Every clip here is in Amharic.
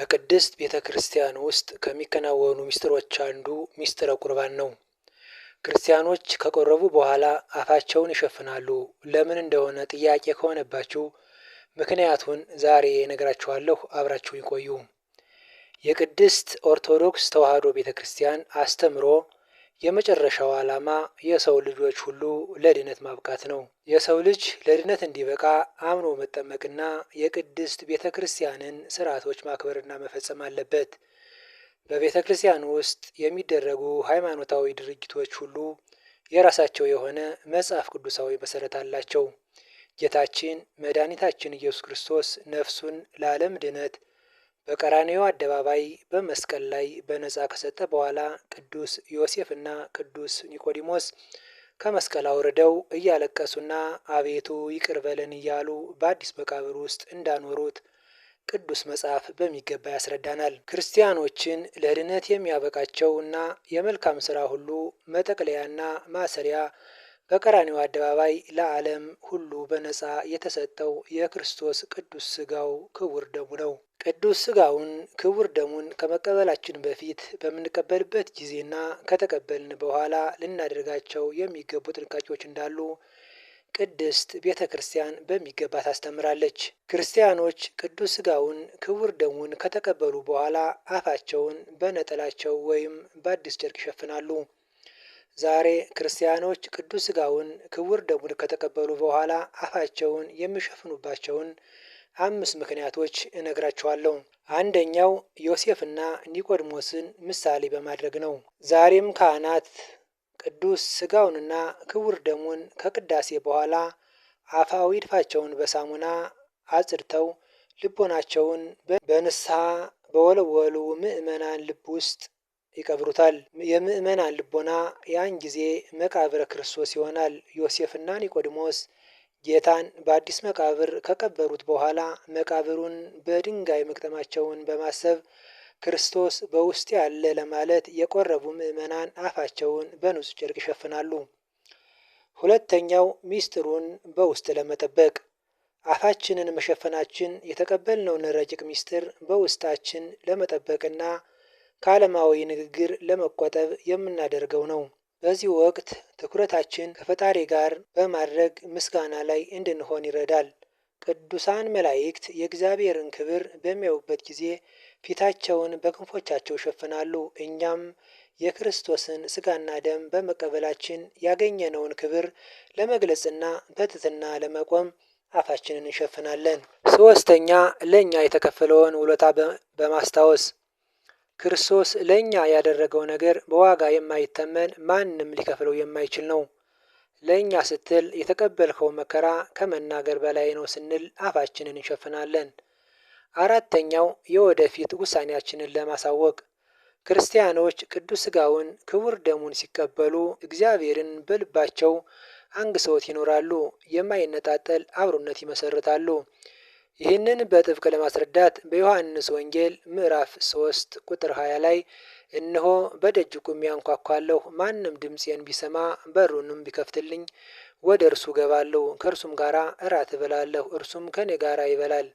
በቅድስት ቤተ ክርስቲያን ውስጥ ከሚከናወኑ ምስጢሮች አንዱ ምስጢረ ቁርባን ነው። ክርስቲያኖች ከቆረቡ በኋላ አፋቸውን ይሸፍናሉ። ለምን እንደሆነ ጥያቄ ከሆነባችሁ ምክንያቱን ዛሬ እነግራችኋለሁ። አብራችሁኝ ቆዩ። የቅድስት ኦርቶዶክስ ተዋሕዶ ቤተ ክርስቲያን አስተምሮ የመጨረሻው ዓላማ የሰው ልጆች ሁሉ ለድነት ማብቃት ነው። የሰው ልጅ ለድነት እንዲበቃ አምኖ መጠመቅና የቅድስት ቤተ ክርስቲያንን ስርዓቶች ማክበርና መፈጸም አለበት። በቤተ ክርስቲያን ውስጥ የሚደረጉ ሃይማኖታዊ ድርጊቶች ሁሉ የራሳቸው የሆነ መጽሐፍ ቅዱሳዊ መሰረት አላቸው። ጌታችን መድኃኒታችን ኢየሱስ ክርስቶስ ነፍሱን ለዓለም ድነት በቀራንዮ አደባባይ በመስቀል ላይ በነፃ ከሰጠ በኋላ ቅዱስ ዮሴፍና ቅዱስ ኒቆዲሞስ ከመስቀል አውርደው እያለቀሱና አቤቱ ይቅር በለን እያሉ በአዲስ መቃብር ውስጥ እንዳኖሩት ቅዱስ መጽሐፍ በሚገባ ያስረዳናል። ክርስቲያኖችን ለድነት የሚያበቃቸውና የመልካም ሥራ ሁሉ መጠቅለያና ማሰሪያ በቀራንዮ አደባባይ ለዓለም ሁሉ በነፃ የተሰጠው የክርስቶስ ቅዱስ ሥጋው ክቡር ደሙ ነው። ቅዱስ ሥጋውን ክቡር ደሙን ከመቀበላችን በፊት በምንቀበልበት ጊዜና ከተቀበልን በኋላ ልናደርጋቸው የሚገቡ ጥንቃቄዎች እንዳሉ ቅድስት ቤተ ክርስቲያን በሚገባ ታስተምራለች። ክርስቲያኖች ቅዱስ ሥጋውን ክቡር ደሙን ከተቀበሉ በኋላ አፋቸውን በነጠላቸው ወይም በአዲስ ጨርቅ ይሸፍናሉ። ዛሬ ክርስቲያኖች ቅዱስ ሥጋውን ክቡር ደሙን ከተቀበሉ በኋላ አፋቸውን የሚሸፍኑባቸውን 5 ምክንያቶች እነግራችኋለሁ። አንደኛው ዮሴፍና ኒቆዲሞስን ምሳሌ በማድረግ ነው። ዛሬም ካህናት ቅዱስ ሥጋውንና ክቡር ደሙን ከቅዳሴ በኋላ አፋዊ ድፋቸውን በሳሙና አጽድተው ልቦናቸውን በንስሐ በወለወሉ ምዕመናን ልብ ውስጥ ይቀብሩታል። የምዕመናን ልቦና ያን ጊዜ መቃብረ ክርስቶስ ይሆናል። ዮሴፍና ኒቆዲሞስ ጌታን በአዲስ መቃብር ከቀበሩት በኋላ መቃብሩን በድንጋይ መግጠማቸውን በማሰብ ክርስቶስ በውስጥ ያለ ለማለት የቆረቡ ምዕመናን አፋቸውን በንጹህ ጨርቅ ይሸፍናሉ። ሁለተኛው ምስጢሩን በውስጥ ለመጠበቅ አፋችንን መሸፈናችን የተቀበልነውን ረቂቅ ምስጢር በውስጣችን ለመጠበቅና ከዓለማዊ ንግግር ለመቆጠብ የምናደርገው ነው። በዚህ ወቅት ትኩረታችን ከፈጣሪ ጋር በማድረግ ምስጋና ላይ እንድንሆን ይረዳል። ቅዱሳን መላእክት የእግዚአብሔርን ክብር በሚያዩበት ጊዜ ፊታቸውን በክንፎቻቸው ይሸፍናሉ። እኛም የክርስቶስን ሥጋና ደም በመቀበላችን ያገኘነውን ክብር ለመግለጽና በትሕትና ለመቆም አፋችንን እንሸፍናለን። ሦስተኛ ለእኛ የተከፈለውን ውለታ በማስታወስ ክርስቶስ ለእኛ ያደረገው ነገር በዋጋ የማይተመን ማንም ሊከፍለው የማይችል ነው። ለእኛ ስትል የተቀበልከው መከራ ከመናገር በላይ ነው ስንል አፋችንን እንሸፍናለን። አራተኛው የወደፊት ውሳኔያችንን ለማሳወቅ ክርስቲያኖች ቅዱስ ሥጋውን ክቡር ደሙን ሲቀበሉ እግዚአብሔርን በልባቸው አንግሰውት ይኖራሉ። የማይነጣጠል አብሮነት ይመሰርታሉ። ይህንን በጥብቅ ለማስረዳት በዮሐንስ ወንጌል ምዕራፍ 3 ቁጥር 20 ላይ እነሆ በደጅ ቆሜ አንኳኳለሁ፣ ማንም ድምፄን ቢሰማ በሩንም ቢከፍትልኝ ወደ እርሱ ገባለሁ፣ ከእርሱም ጋር እራት እበላለሁ፣ እርሱም ከኔ ጋር ይበላል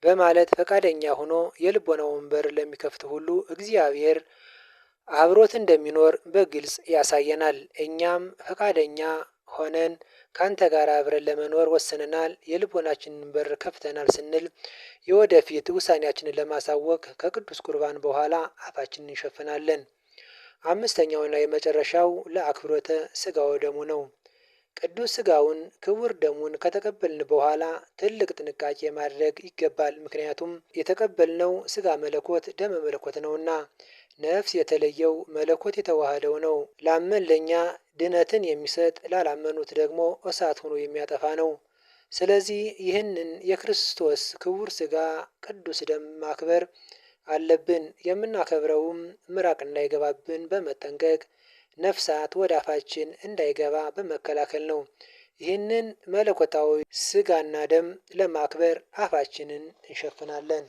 በማለት ፈቃደኛ ሆኖ የልቦናውን በር ለሚከፍት ሁሉ እግዚአብሔር አብሮት እንደሚኖር በግልጽ ያሳየናል። እኛም ፈቃደኛ ሆነን ካንተ ጋር አብረን ለመኖር ወስነናል፣ የልቦናችንን በር ከፍተናል ስንል የወደፊት ውሳኔያችንን ለማሳወቅ ከቅዱስ ቁርባን በኋላ አፋችንን እንሸፍናለን። አምስተኛውና የመጨረሻው ለአክብሮተ ሥጋው ደሙ ነው። ቅዱስ ሥጋውን ክቡር ደሙን ከተቀበልን በኋላ ትልቅ ጥንቃቄ ማድረግ ይገባል። ምክንያቱም የተቀበልነው ሥጋ መለኮት ደመ መለኮት ነውና፣ ነፍስ የተለየው መለኮት የተዋሃደው ነው። ላመን ለእኛ ድነትን የሚሰጥ ላላመኑት ደግሞ እሳት ሆኖ የሚያጠፋ ነው። ስለዚህ ይህንን የክርስቶስ ክቡር ሥጋ ቅዱስ ደም ማክበር አለብን። የምናከብረውም ምራቅ እንዳይገባብን በመጠንቀቅ ነፍሳት ወደ አፋችን እንዳይገባ በመከላከል ነው። ይህንን መለኮታዊ ሥጋና ደም ለማክበር አፋችንን እንሸፍናለን።